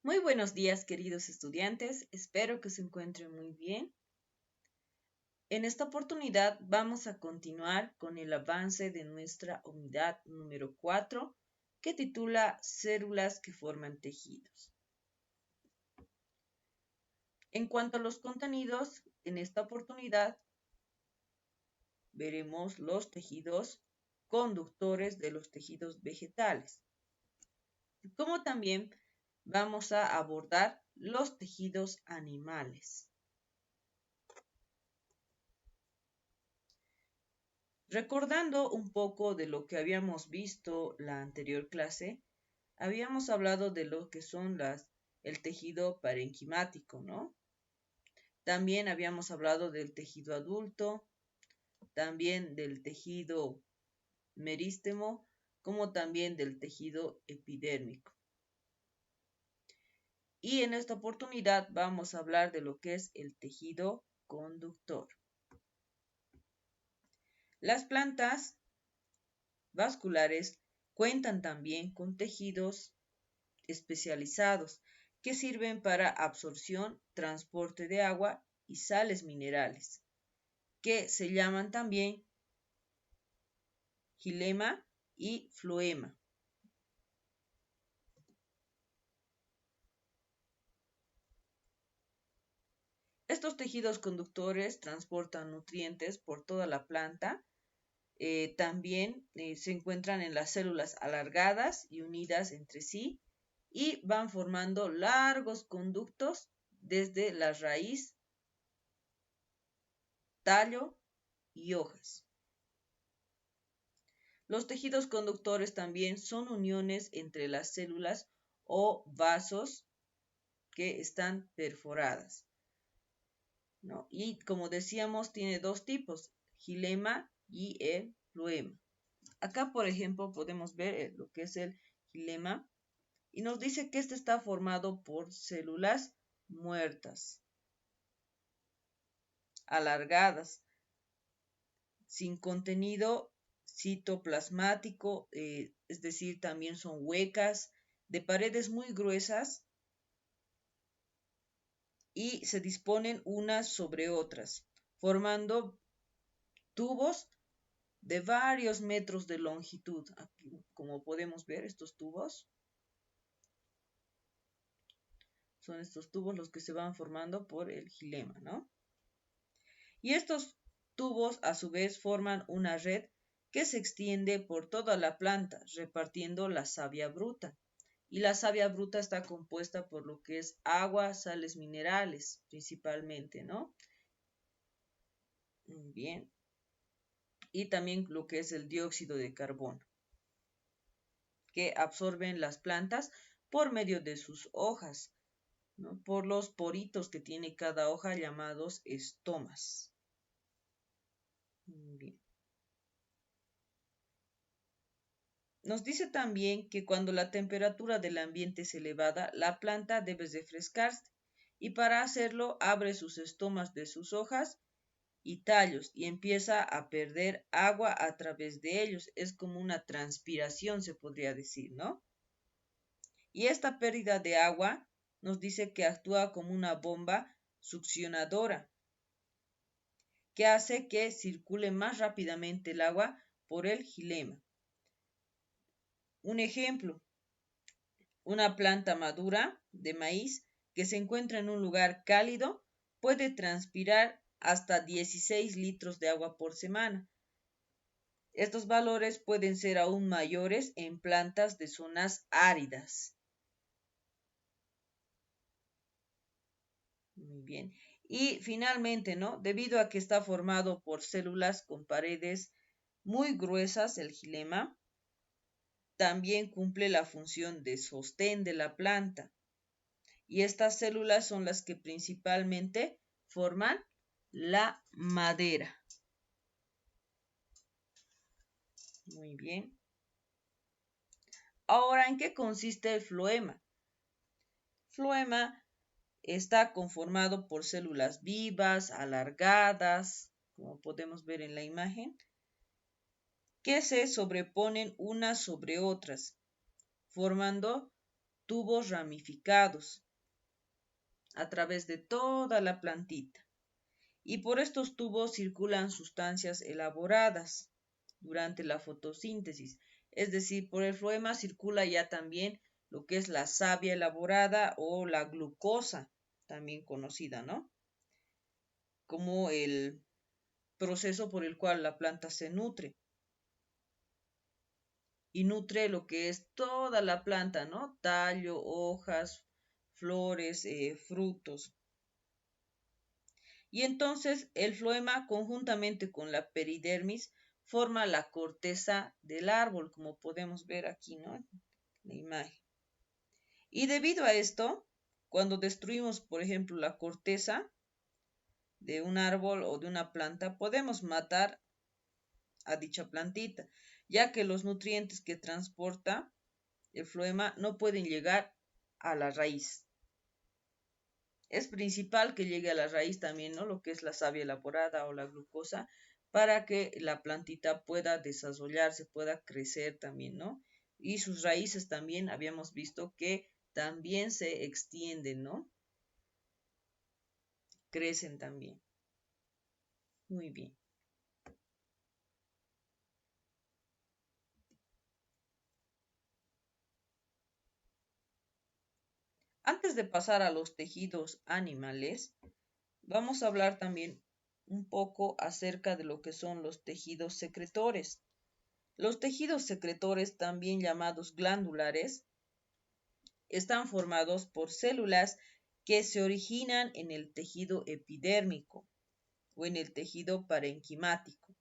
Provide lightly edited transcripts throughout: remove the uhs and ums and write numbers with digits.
Muy buenos días, queridos estudiantes. Espero que se encuentren muy bien. En esta oportunidad vamos a continuar con el avance de nuestra unidad número 4, que titula Células que forman tejidos. En cuanto a los contenidos, en esta oportunidad veremos los tejidos conductores de los tejidos vegetales, como también vamos a abordar los tejidos animales. Recordando un poco de lo que habíamos visto la anterior clase, habíamos hablado de lo que son el tejido parenquimático, ¿no? También habíamos hablado del tejido adulto, también del tejido merístemo, como también del tejido epidérmico. Y en esta oportunidad vamos a hablar de lo que es el tejido conductor. Las plantas vasculares cuentan también con tejidos especializados que sirven para absorción, transporte de agua y sales minerales, que se llaman también xilema y floema. Estos tejidos conductores transportan nutrientes por toda la planta. También se encuentran en las células alargadas y unidas entre sí y van formando largos conductos desde la raíz, tallo y hojas. Los tejidos conductores también son uniones entre las células o vasos que están perforadas, ¿no? Y como decíamos, tiene dos tipos, xilema y el floema. Acá, por ejemplo, podemos ver lo que es el xilema y nos dice que este está formado por células muertas, alargadas, sin contenido citoplasmático, es decir, también son huecas, de paredes muy gruesas y se disponen unas sobre otras, formando tubos de varios metros de longitud. Aquí, como podemos ver, estos tubos son estos tubos los que se van formando por el xilema, ¿no? Y estos tubos a su vez forman una red que se extiende por toda la planta, repartiendo la savia bruta. Y la savia bruta está compuesta por lo que es agua, sales minerales, principalmente, ¿no? Bien. Y también lo que es el dióxido de carbono, que absorben las plantas por medio de sus hojas, ¿no? Por los poritos que tiene cada hoja llamados estomas. Bien. Nos dice también que cuando la temperatura del ambiente es elevada, la planta debe refrescarse y para hacerlo abre sus estomas de sus hojas y tallos y empieza a perder agua a través de ellos. Es como una transpiración, se podría decir, ¿no? Y esta pérdida de agua nos dice que actúa como una bomba succionadora que hace que circule más rápidamente el agua por el xilema. Un ejemplo, una planta madura de maíz que se encuentra en un lugar cálido puede transpirar hasta 16 litros de agua por semana. Estos valores pueden ser aún mayores en plantas de zonas áridas. Muy bien. Y finalmente, ¿no? Debido a que está formado por células con paredes muy gruesas, el xilema también cumple la función de sostén de la planta. Y estas células son las que principalmente forman la madera. Muy bien. Ahora, ¿en qué consiste el floema? Floema está conformado por células vivas, alargadas, como podemos ver en la imagen, que se sobreponen unas sobre otras, formando tubos ramificados a través de toda la plantita. Y por estos tubos circulan sustancias elaboradas durante la fotosíntesis. Es decir, por el floema circula ya también lo que es la savia elaborada o la glucosa, también conocida, ¿no? Como el proceso por el cual la planta se nutre. Y nutre lo que es toda la planta, ¿no? Tallo, hojas, flores, frutos. Y entonces el floema conjuntamente con la peridermis forma la corteza del árbol, como podemos ver aquí, ¿no? En la imagen. Y debido a esto, cuando destruimos, por ejemplo, la corteza de un árbol o de una planta, podemos matar a dicha plantita, ya que los nutrientes que transporta el floema no pueden llegar a la raíz. Es principal que llegue a la raíz también, ¿no? Lo que es la savia elaborada o la glucosa, para que la plantita pueda desarrollarse, pueda crecer también, ¿no? Y sus raíces también habíamos visto que también se extienden, ¿no? Crecen también. Muy bien. Antes de pasar a los tejidos animales, vamos a hablar también un poco acerca de lo que son los tejidos secretores. Los tejidos secretores, también llamados glandulares, están formados por células que se originan en el tejido epidérmico o en el tejido parenquimático.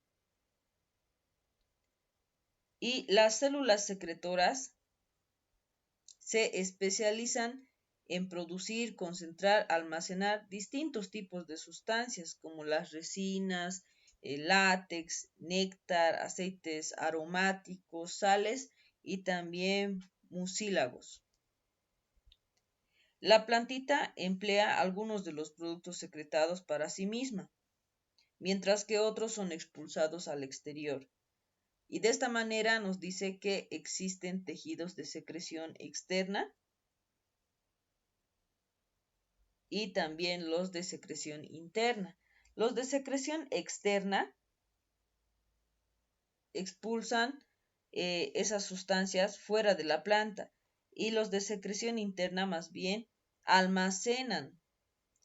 Y las células secretoras se especializan en producir, concentrar, almacenar distintos tipos de sustancias como las resinas, el látex, néctar, aceites aromáticos, sales y también mucílagos. La plantita emplea algunos de los productos secretados para sí misma, mientras que otros son expulsados al exterior. Y de esta manera nos dice que existen tejidos de secreción externa y también los de secreción interna. Los de secreción externa expulsan esas sustancias fuera de la planta y los de secreción interna más bien almacenan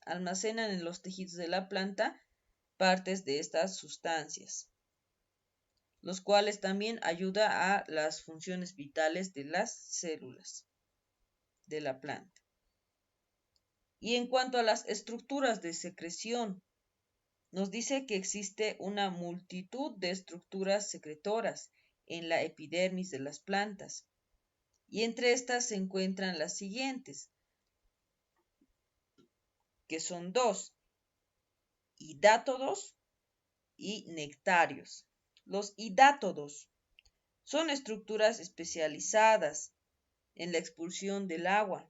en los tejidos de la planta partes de estas sustancias, los cuales también ayuda a las funciones vitales de las células de la planta. Y en cuanto a las estructuras de secreción, nos dice que existe una multitud de estructuras secretoras en la epidermis de las plantas, y entre estas se encuentran las siguientes, que son dos: hidátodos y nectarios. Los hidátodos son estructuras especializadas en la expulsión del agua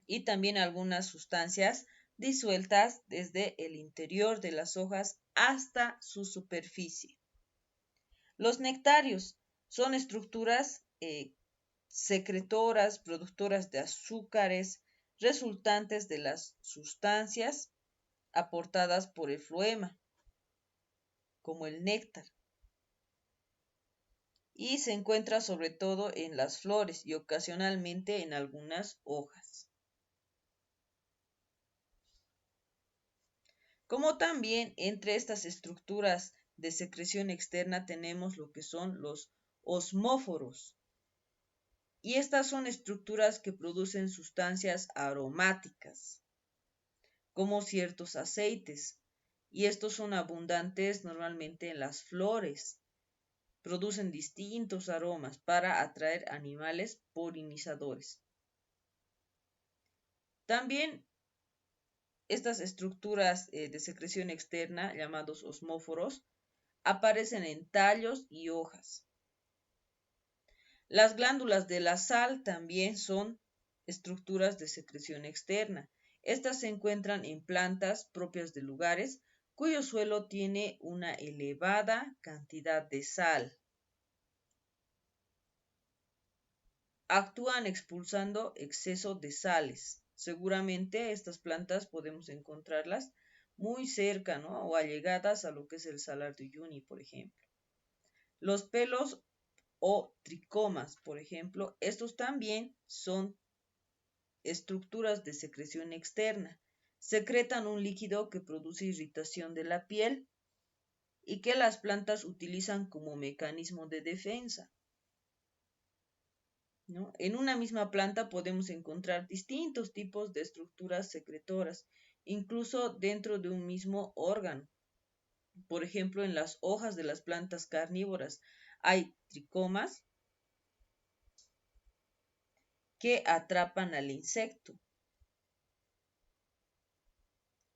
y también algunas sustancias disueltas desde el interior de las hojas hasta su superficie. Los nectarios son estructuras secretoras, productoras de azúcares, resultantes de las sustancias aportadas por el floema, como el néctar. Y se encuentra sobre todo en las flores y ocasionalmente en algunas hojas. Como también entre estas estructuras de secreción externa tenemos lo que son los osmóforos. Y estas son estructuras que producen sustancias aromáticas, como ciertos aceites. Y estos son abundantes normalmente en las flores. Producen distintos aromas para atraer animales polinizadores. También estas estructuras de secreción externa, llamados osmóforos, aparecen en tallos y hojas. Las glándulas de la sal también son estructuras de secreción externa. Estas se encuentran en plantas propias de lugares cuyo suelo tiene una elevada cantidad de sal. actúan expulsando exceso de sales. Seguramente estas plantas podemos encontrarlas muy cerca, ¿no? O allegadas a lo que es el Salar de Uyuni, por ejemplo. Los pelos o tricomas, por ejemplo, estos también son estructuras de secreción externa. Secretan un líquido que produce irritación de la piel y que las plantas utilizan como mecanismo de defensa, ¿no? En una misma planta podemos encontrar distintos tipos de estructuras secretoras, incluso dentro de un mismo órgano. Por ejemplo, en las hojas de las plantas carnívoras hay tricomas que atrapan al insecto.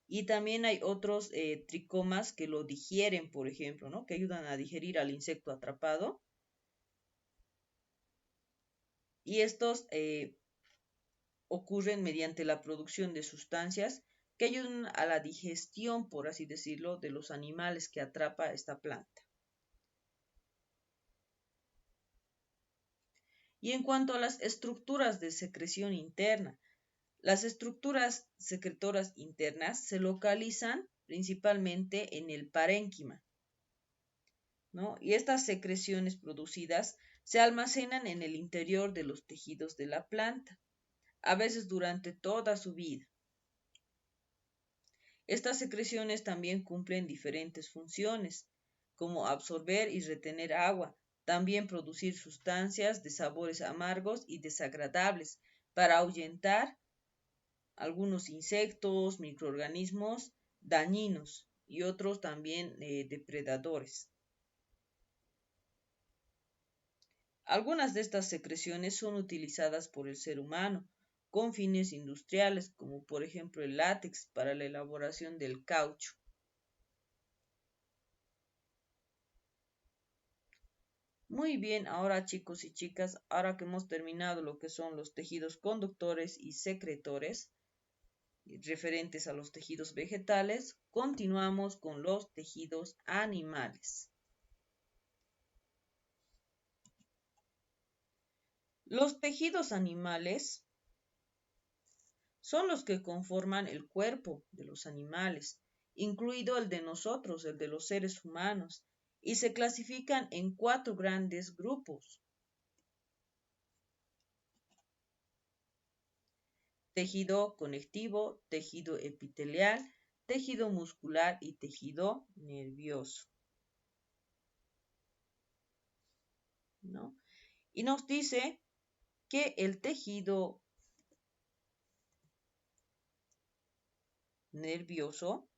Y también hay otros tricomas que lo digieren, por ejemplo, ¿no? Que ayudan a digerir al insecto atrapado. Y estos ocurren mediante la producción de sustancias que ayudan a la digestión, por así decirlo, de los animales que atrapa esta planta. Y en cuanto a las estructuras de secreción interna, las estructuras secretoras internas se localizan principalmente en el parénquima, ¿no? Y estas secreciones producidas se almacenan en el interior de los tejidos de la planta, a veces durante toda su vida. Estas secreciones también cumplen diferentes funciones, como absorber y retener agua, también producir sustancias de sabores amargos y desagradables para ahuyentar algunos insectos, microorganismos dañinos y otros también depredadores. Algunas de estas secreciones son utilizadas por el ser humano con fines industriales, como por ejemplo el látex para la elaboración del caucho. Muy bien, ahora chicos y chicas, ahora que hemos terminado lo que son los tejidos conductores y secretores, referentes a los tejidos vegetales, continuamos con los tejidos animales. Los tejidos animales son los que conforman el cuerpo de los animales, incluido el de nosotros, el de los seres humanos, y se clasifican en 4 grandes grupos: tejido conectivo, tejido epitelial, tejido muscular y tejido nervioso, ¿no? Y nos dice que el tejido nervioso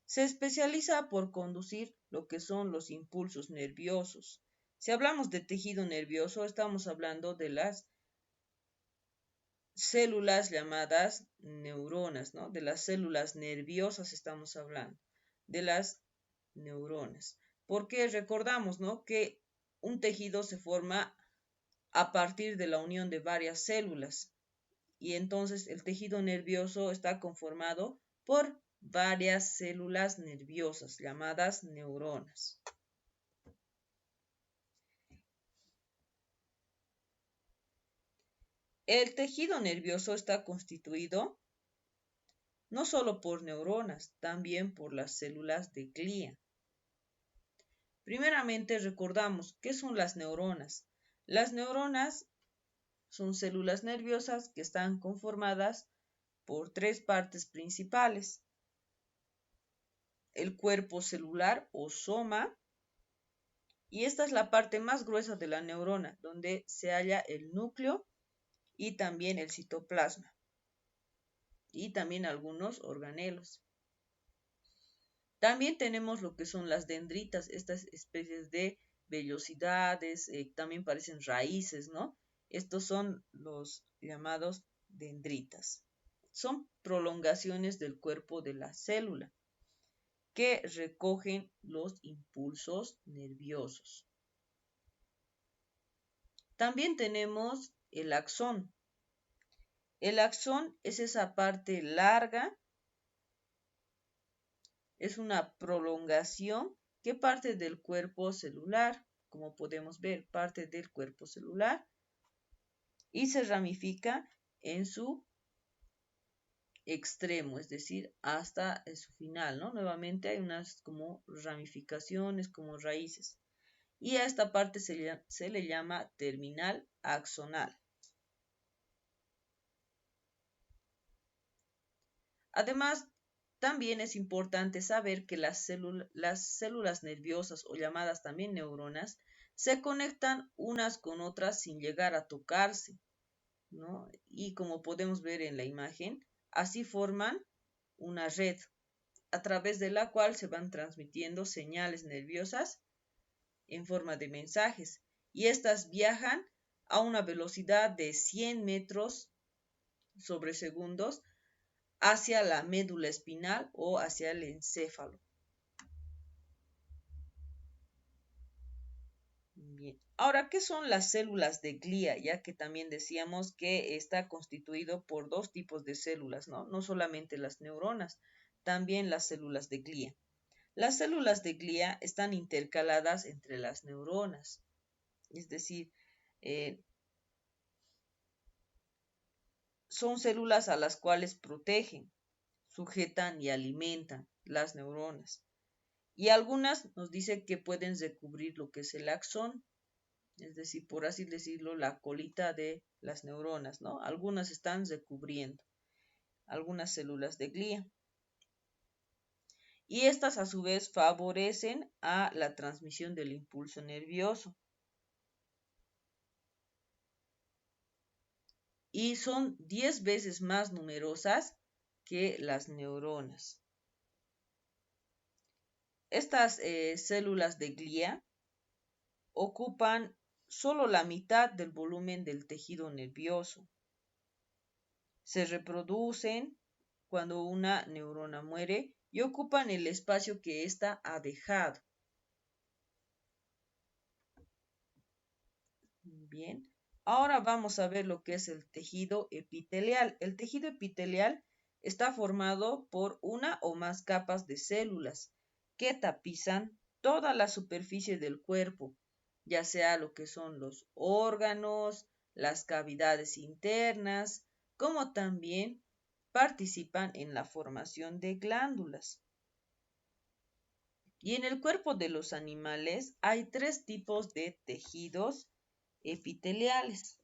se especializa por conducir lo que son los impulsos nerviosos. Si hablamos de tejido nervioso, estamos hablando de las células llamadas neuronas, ¿no? De las células nerviosas estamos hablando, de las neuronas. Porque recordamos, ¿no? Que un tejido se forma a partir de la unión de varias células. Y entonces el tejido nervioso está conformado por varias células nerviosas llamadas neuronas. El tejido nervioso está constituido no solo por neuronas, también por las células de glía. Primeramente recordamos qué son las neuronas. Las neuronas son células nerviosas que están conformadas por 3 partes principales: el cuerpo celular o soma, y esta es la parte más gruesa de la neurona, donde se halla el núcleo y también el citoplasma, y también algunos organelos. También tenemos lo que son las dendritas, estas especies de vellosidades, también parecen raíces, ¿no? Estos son los llamados dendritas. Son prolongaciones del cuerpo de la célula que recogen los impulsos nerviosos. También tenemos el axón. El axón es esa parte larga, es una prolongación que parte del cuerpo celular como podemos ver, parte del cuerpo celular y se ramifica en su extremo, es decir, hasta su final, ¿no? Nuevamente hay unas como ramificaciones, como raíces. Y a esta parte se le llama terminal axonal. Además, también es importante saber que las células nerviosas o llamadas también neuronas se conectan unas con otras sin llegar a tocarse, ¿no? Y como podemos ver en la imagen, así forman una red a través de la cual se van transmitiendo señales nerviosas en forma de mensajes y estas viajan a una velocidad de 100 metros sobre segundos hacia la médula espinal o hacia el encéfalo. Bien. Ahora, ¿qué son las células de glía? Ya que también decíamos que está constituido por dos tipos de células, ¿no? No solamente las neuronas, también las células de glía. Las células de glía están intercaladas entre las neuronas, es decir, son células a las cuales protegen, sujetan y alimentan las neuronas. Y algunas nos dicen que pueden recubrir lo que es el axón, es decir, por así decirlo, la colita de las neuronas, ¿no? Algunas están recubriendo, algunas células de glía. Y estas a su vez favorecen a la transmisión del impulso nervioso. Y son 10 veces más numerosas que las neuronas. Estas células de glía ocupan solo la mitad del volumen del tejido nervioso. Se reproducen cuando una neurona muere y ocupan el espacio que ésta ha dejado. Bien, ahora vamos a ver lo que es el tejido epitelial. El tejido epitelial está formado por una o más capas de células que tapizan toda la superficie del cuerpo, ya sea lo que son los órganos, las cavidades internas, como también participan en la formación de glándulas. Y en el cuerpo de los animales hay 3 tipos de tejidos epiteliales.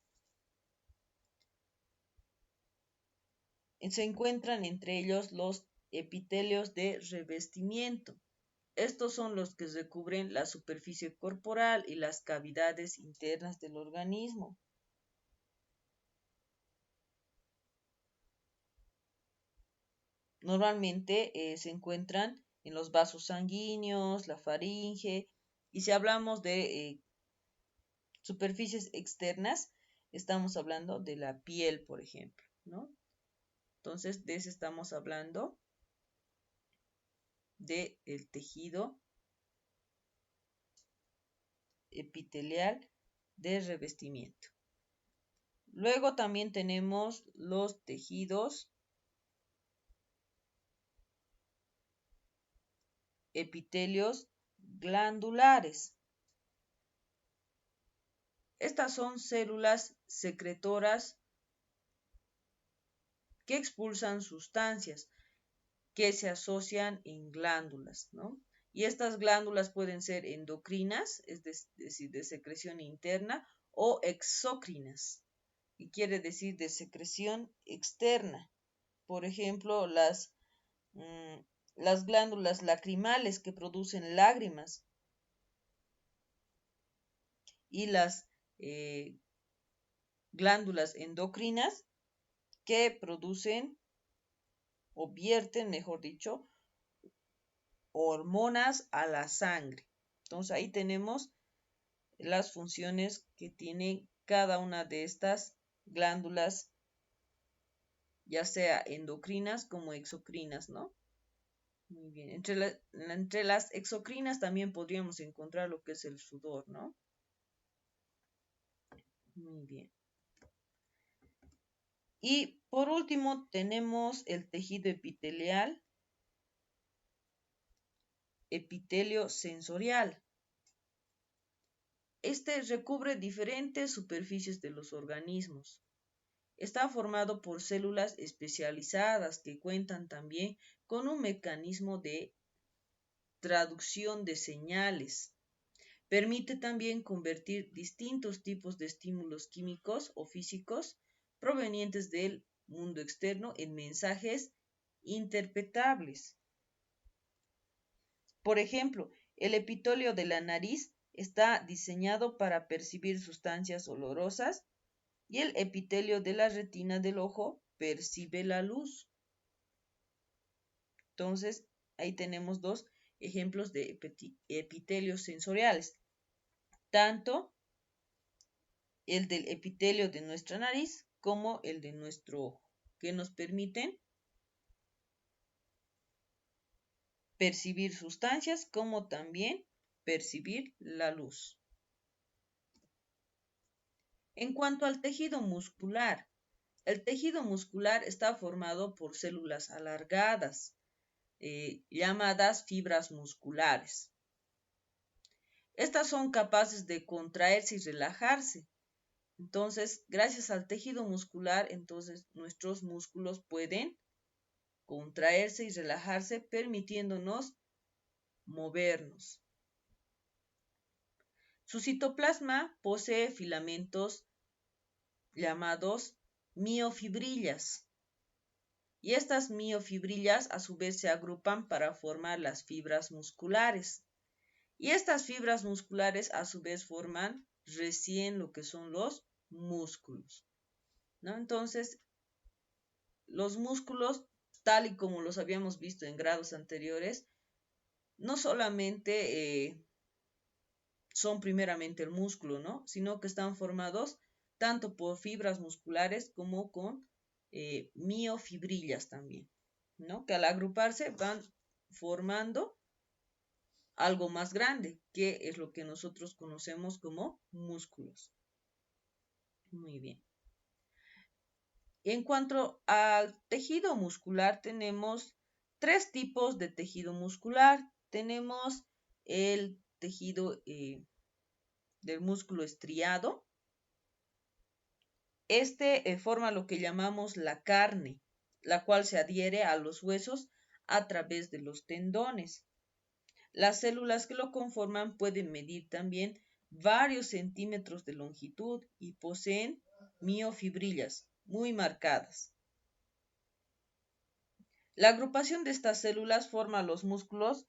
Se encuentran entre ellos los epitelios de revestimiento. Estos son los que recubren la superficie corporal y las cavidades internas del organismo. Normalmente se encuentran en los vasos sanguíneos, la faringe, y si hablamos de superficies externas, estamos hablando de la piel, por ejemplo, ¿no? Entonces, de eso estamos hablando del tejido epitelial de revestimiento. Luego también tenemos los tejidos epitelios glandulares. Estas son células secretoras que expulsan sustancias que se asocian en glándulas, ¿no? Y estas glándulas pueden ser endocrinas, es decir, de secreción interna, o exócrinas, que quiere decir de secreción externa. Por ejemplo, las glándulas lacrimales que producen lágrimas y las glándulas endocrinas que producen o vierten, mejor dicho, hormonas a la sangre. Entonces ahí tenemos las funciones que tiene cada una de estas glándulas, ya sea endocrinas como exocrinas, ¿no? Muy bien. Entre las exocrinas también podríamos encontrar lo que es el sudor, ¿no? Muy bien. Y por último tenemos el tejido epitelial, epitelio sensorial. Este recubre diferentes superficies de los organismos. Está formado por células especializadas que cuentan también con un mecanismo de traducción de señales. Permite también convertir distintos tipos de estímulos químicos o físicos provenientes del mundo externo en mensajes interpretables. Por ejemplo, el epitelio de la nariz está diseñado para percibir sustancias olorosas y el epitelio de la retina del ojo percibe la luz. Entonces, ahí tenemos dos ejemplos de epitelios sensoriales. Tanto el del epitelio de nuestra nariz como el de nuestro ojo, que nos permiten percibir sustancias como también percibir la luz. En cuanto al tejido muscular, el tejido muscular está formado por células alargadas, llamadas fibras musculares. Estas son capaces de contraerse y relajarse. Entonces, gracias al tejido muscular, entonces nuestros músculos pueden contraerse y relajarse, permitiéndonos movernos. Su citoplasma posee filamentos llamados miofibrillas. Y estas miofibrillas a su vez se agrupan para formar las fibras musculares. Y estas fibras musculares a su vez forman recién lo que son los músculos, ¿no? Entonces, los músculos, tal y como los habíamos visto en grados anteriores, no solamente son primeramente el músculo, ¿no? Sino que están formados tanto por fibras musculares como con miofibrillas también, ¿no? Que al agruparse van formando algo más grande, que es lo que nosotros conocemos como músculos. Muy bien. En cuanto al tejido muscular, tenemos tres tipos de tejido muscular. Tenemos el tejido del músculo estriado. Este forma lo que llamamos la carne, la cual se adhiere a los huesos a través de los tendones. Las células que lo conforman pueden medir también varios centímetros de longitud y poseen miofibrillas muy marcadas. La agrupación de estas células forma los músculos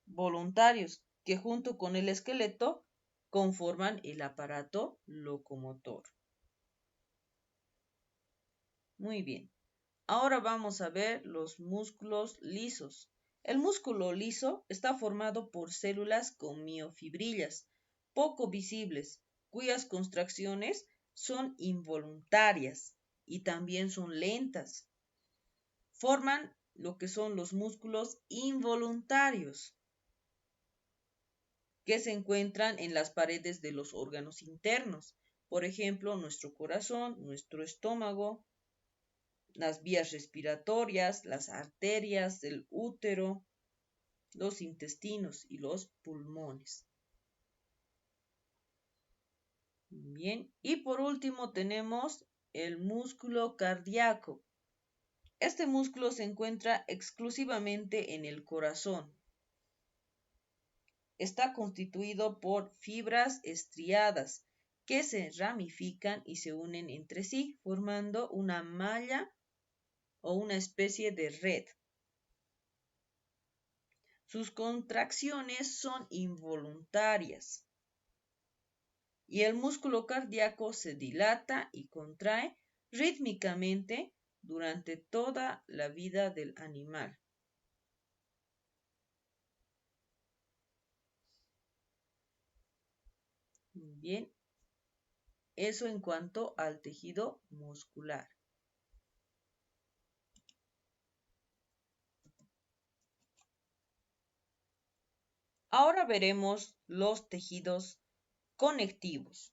voluntarios, que junto con el esqueleto conforman el aparato locomotor. Muy bien. Ahora vamos a ver los músculos lisos. El músculo liso está formado por células con miofibrillas, poco visibles, cuyas contracciones son involuntarias y también son lentas. Forman lo que son los músculos involuntarios, que se encuentran en las paredes de los órganos internos, por ejemplo, nuestro corazón, nuestro estómago, las vías respiratorias, las arterias del útero, los intestinos y los pulmones. Bien, y por último tenemos el músculo cardíaco. Este músculo se encuentra exclusivamente en el corazón. Está constituido por fibras estriadas que se ramifican y se unen entre sí, formando una malla o una especie de red. Sus contracciones son involuntarias y el músculo cardíaco se dilata y contrae rítmicamente durante toda la vida del animal. Bien, eso en cuanto al tejido muscular. Ahora veremos los tejidos conectivos.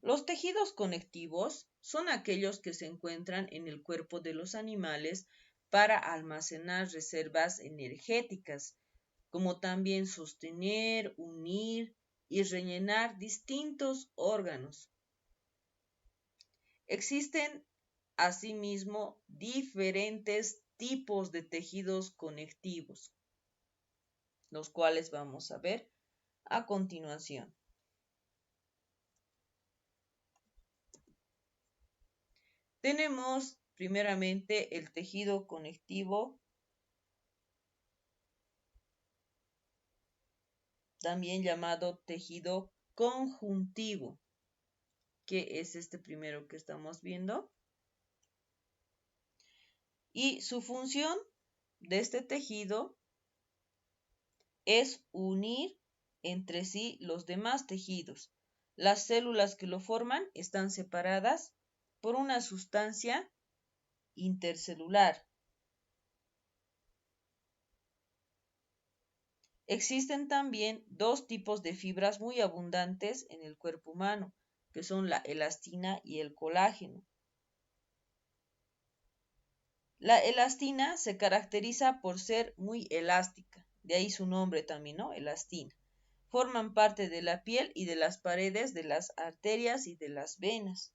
Los tejidos conectivos son aquellos que se encuentran en el cuerpo de los animales para almacenar reservas energéticas, como también sostener, unir y rellenar distintos órganos. Existen asimismo diferentes tipos de tejidos conectivos, los cuales vamos a ver a continuación. Tenemos primeramente el tejido conectivo, también llamado tejido conjuntivo, que es este primero que estamos viendo. Y su función de este tejido es unir entre sí los demás tejidos. Las células que lo forman están separadas por una sustancia intercelular. Existen también dos tipos de fibras muy abundantes en el cuerpo humano, que son la elastina y el colágeno. La elastina se caracteriza por ser muy elástica, de ahí su nombre también, ¿no? Elastina. Forman parte de la piel y de las paredes de las arterias y de las venas.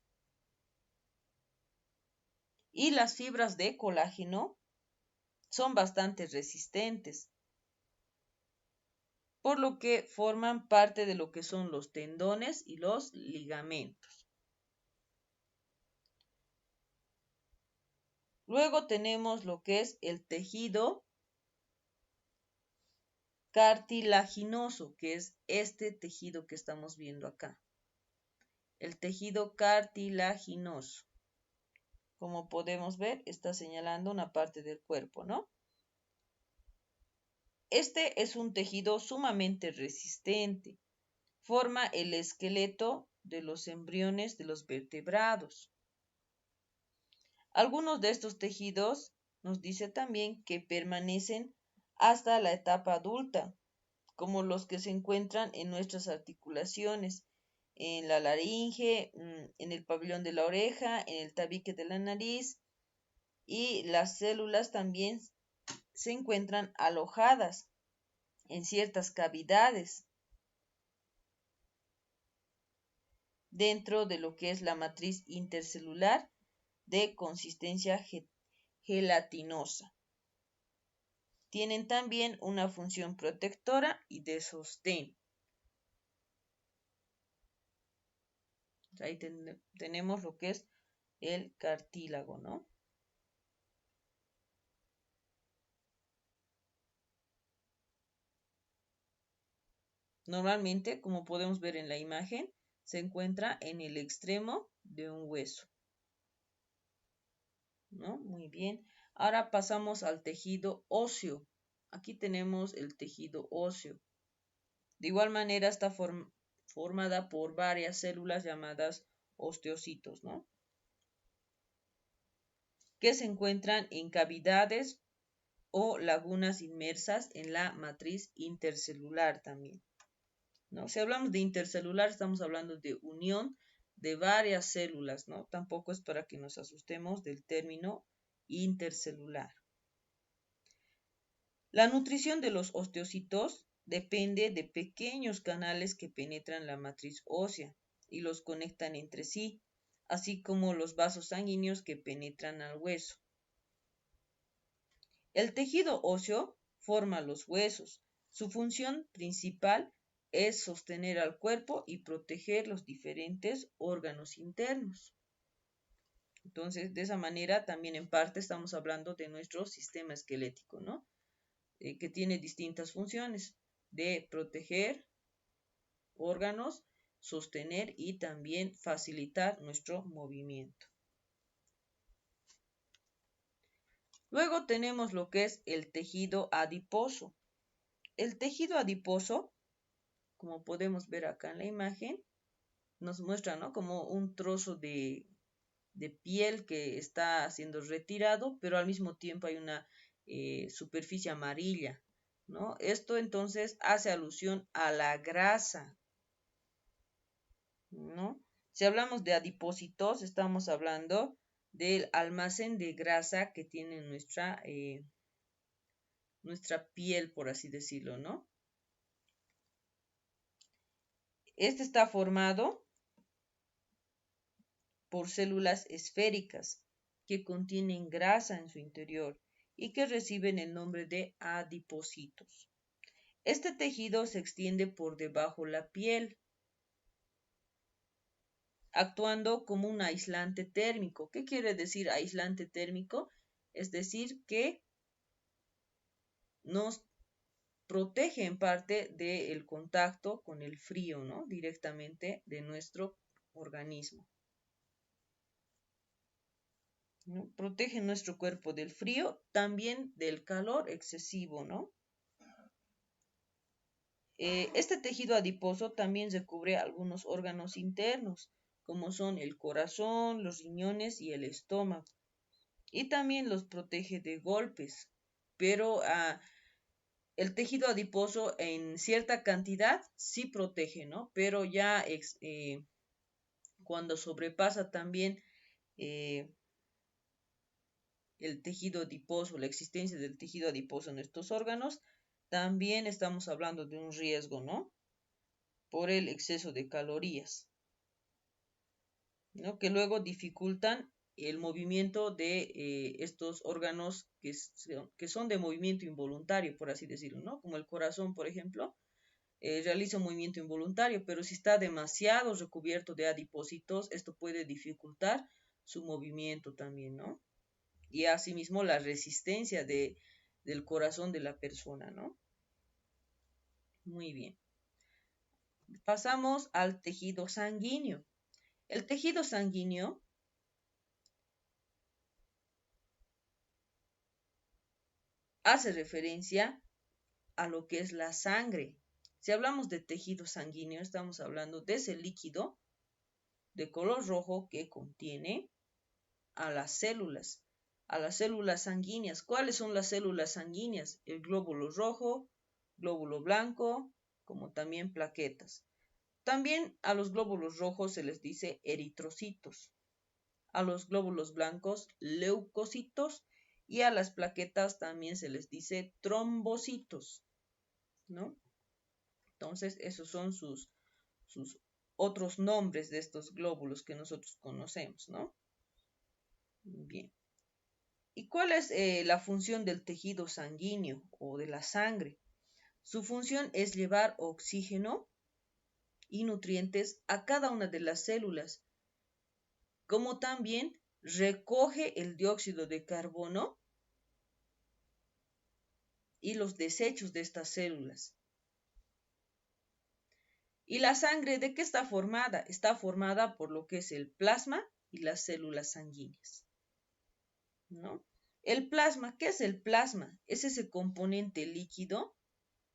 Y las fibras de colágeno son bastante resistentes, por lo que forman parte de lo que son los tendones y los ligamentos. Luego tenemos lo que es el tejido cartilaginoso, que es este tejido que estamos viendo acá. El tejido cartilaginoso, como podemos ver, está señalando una parte del cuerpo, ¿no? Este es un tejido sumamente resistente. Forma el esqueleto de los embriones de los vertebrados. Algunos de estos tejidos nos dice también que permanecen hasta la etapa adulta, como los que se encuentran en nuestras articulaciones, en la laringe, en el pabellón de la oreja, en el tabique de la nariz, y las células también se encuentran alojadas en ciertas cavidades dentro de lo que es la matriz intercelular de consistencia gelatinosa. Tienen también una función protectora y de sostén. Ahí tenemos lo que es el cartílago, ¿no? Normalmente, como podemos ver en la imagen, se encuentra en el extremo de un hueso, ¿no? Muy bien. Ahora pasamos al tejido óseo. Aquí tenemos el tejido óseo. De igual manera está formada por varias células llamadas osteocitos, ¿no? Que se encuentran en cavidades o lagunas inmersas en la matriz intercelular también, ¿no? Si hablamos de intercelular, estamos hablando de unión de varias células, ¿no? Tampoco es para que nos asustemos del término intercelular. La nutrición de los osteocitos depende de pequeños canales que penetran la matriz ósea y los conectan entre sí, así como los vasos sanguíneos que penetran al hueso. El tejido óseo forma los huesos. Su función principal es sostener al cuerpo y proteger los diferentes órganos internos. Entonces, de esa manera, también en parte estamos hablando de nuestro sistema esquelético, ¿no? Que tiene distintas funciones de proteger órganos, sostener y también facilitar nuestro movimiento. Luego tenemos lo que es el tejido adiposo. El tejido adiposo, como podemos ver acá en la imagen, nos muestra, ¿no?, como un trozo de piel que está siendo retirado, pero al mismo tiempo hay una superficie amarilla, ¿no? Esto entonces hace alusión a la grasa, ¿no? Si hablamos de adipocitos, estamos hablando del almacén de grasa que tiene nuestra piel, por así decirlo, ¿no? Este está formado por células esféricas que contienen grasa en su interior y que reciben el nombre de adipocitos. Este tejido se extiende por debajo de la piel, actuando como un aislante térmico. ¿Qué quiere decir aislante térmico? Es decir, que nos protege en parte del contacto con el frío, ¿no? Directamente de nuestro organismo, ¿no? Protege nuestro cuerpo del frío, también del calor excesivo, ¿no? Este tejido adiposo también recubre algunos órganos internos, como son el corazón, los riñones y el estómago. Y también los protege de golpes, pero el tejido adiposo en cierta cantidad sí protege, ¿no? Pero ya cuando sobrepasa también eh, el tejido adiposo, la existencia del tejido adiposo en estos órganos, también estamos hablando de un riesgo, ¿no? Por el exceso de calorías, ¿no? Que luego dificultan el movimiento de estos órganos que son de movimiento involuntario, por así decirlo, ¿no? Como el corazón, por ejemplo, realiza un movimiento involuntario, pero si está demasiado recubierto de adipocitos, esto puede dificultar su movimiento también, ¿no? Y asimismo la resistencia del corazón de la persona, ¿no? Muy bien. Pasamos al tejido sanguíneo. El tejido sanguíneo hace referencia a lo que es la sangre. Si hablamos de tejido sanguíneo, estamos hablando de ese líquido de color rojo que contiene a las células sanguíneas. ¿Cuáles son las células sanguíneas? El glóbulo rojo, glóbulo blanco, como también plaquetas. También a los glóbulos rojos se les dice eritrocitos, a los glóbulos blancos leucocitos y a las plaquetas también se les dice trombocitos, ¿no? Entonces, esos son sus otros nombres de estos glóbulos que nosotros conocemos, ¿no? Bien. ¿Y cuál es la función del tejido sanguíneo o de la sangre? Su función es llevar oxígeno y nutrientes a cada una de las células, como también recoge el dióxido de carbono y los desechos de estas células. ¿Y la sangre de qué está formada? Está formada por lo que es el plasma y las células sanguíneas, ¿no? El plasma, ¿qué es el plasma? Es ese componente líquido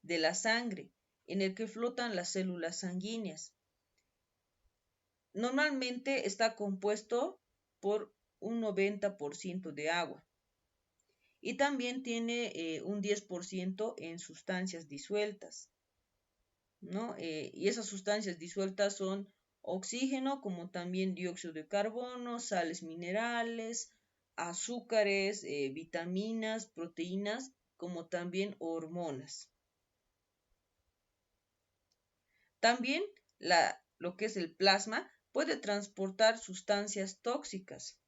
de la sangre en el que flotan las células sanguíneas. Normalmente está compuesto por un 90% de agua y también tiene un 10% en sustancias disueltas, ¿no? Y esas sustancias disueltas son oxígeno, como también dióxido de carbono, sales minerales, azúcares, vitaminas, proteínas, como también hormonas. También lo que es el plasma puede transportar sustancias tóxicas,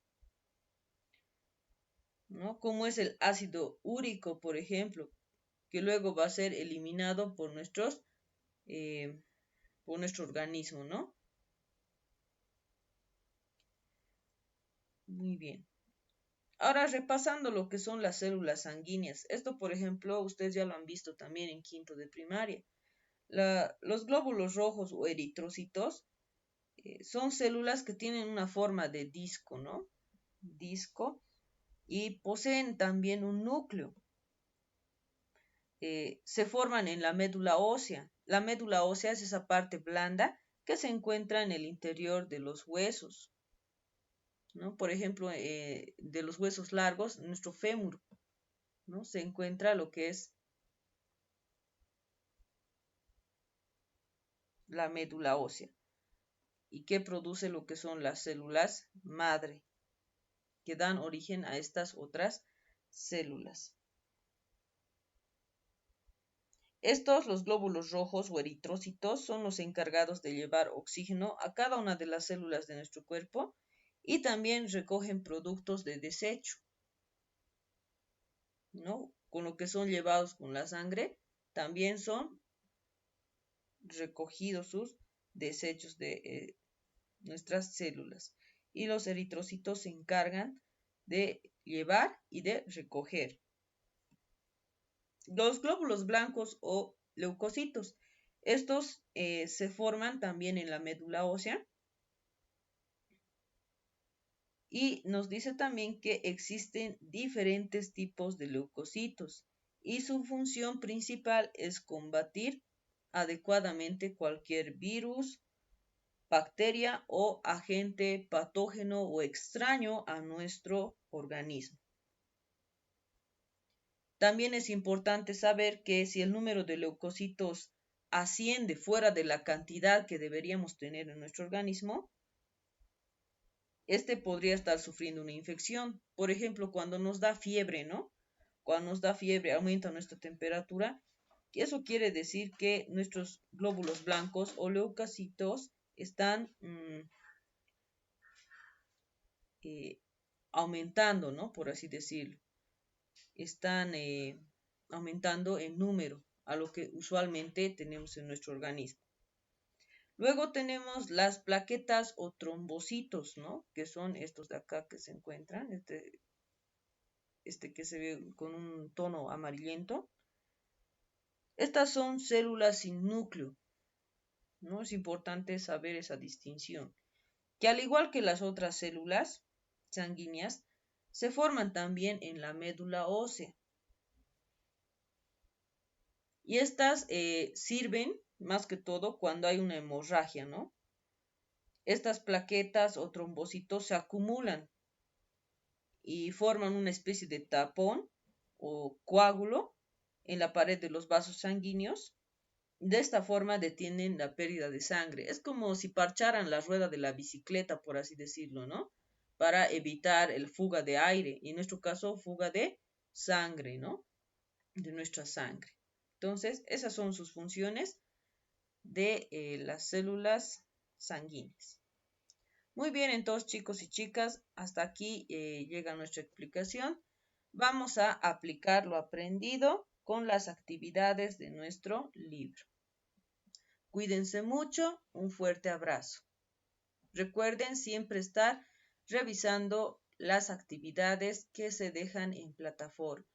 ¿no? Como es el ácido úrico, por ejemplo, que luego va a ser eliminado por nuestro organismo, ¿no? Muy bien. Ahora repasando lo que son las células sanguíneas. Esto, por ejemplo, ustedes ya lo han visto también en quinto de primaria. Los glóbulos rojos o eritrocitos son células que tienen una forma de disco, ¿no? Disco, y poseen también un núcleo. Se forman en la médula ósea. La médula ósea es esa parte blanda que se encuentra en el interior de los huesos, ¿no? Por ejemplo, de los huesos largos, nuestro fémur, ¿no? Se encuentra lo que es la médula ósea y que produce lo que son las células madre, que dan origen a estas otras células. Los glóbulos rojos o eritrocitos, son los encargados de llevar oxígeno a cada una de las células de nuestro cuerpo y también recogen productos de desecho, ¿no? Con lo que son llevados con la sangre, también son recogidos sus desechos de nuestras células. Y los eritrocitos se encargan de llevar y de recoger. Los glóbulos blancos o leucocitos. Estos se forman también en la médula ósea. Y nos dice también que existen diferentes tipos de leucocitos y su función principal es combatir adecuadamente cualquier virus, bacteria o agente patógeno o extraño a nuestro organismo. También es importante saber que si el número de leucocitos asciende fuera de la cantidad que deberíamos tener en nuestro organismo, este podría estar sufriendo una infección. Por ejemplo, cuando nos da fiebre, ¿no? Cuando nos da fiebre, aumenta nuestra temperatura. Y eso quiere decir que nuestros glóbulos blancos o leucocitos están aumentando, ¿no? Por así decirlo. Están aumentando en número a lo que usualmente tenemos en nuestro organismo. Luego tenemos las plaquetas o trombocitos, ¿no? Que son estos de acá que se encuentran, este que se ve con un tono amarillento. Estas son células sin núcleo, ¿no? Es importante saber esa distinción, que al igual que las otras células sanguíneas, se forman también en la médula ósea. Y estas sirven más que todo cuando hay una hemorragia, ¿no? Estas plaquetas o trombocitos se acumulan y forman una especie de tapón o coágulo en la pared de los vasos sanguíneos. De esta forma detienen la pérdida de sangre. Es como si parcharan la rueda de la bicicleta, por así decirlo, ¿no? Para evitar el fuga de aire, y en nuestro caso fuga de sangre, ¿no? De nuestra sangre. Entonces, esas son sus funciones de las células sanguíneas. Muy bien, entonces chicos y chicas, hasta aquí llega nuestra explicación. Vamos a aplicar lo aprendido con las actividades de nuestro libro. Cuídense mucho, un fuerte abrazo. Recuerden siempre estar revisando las actividades que se dejan en plataforma.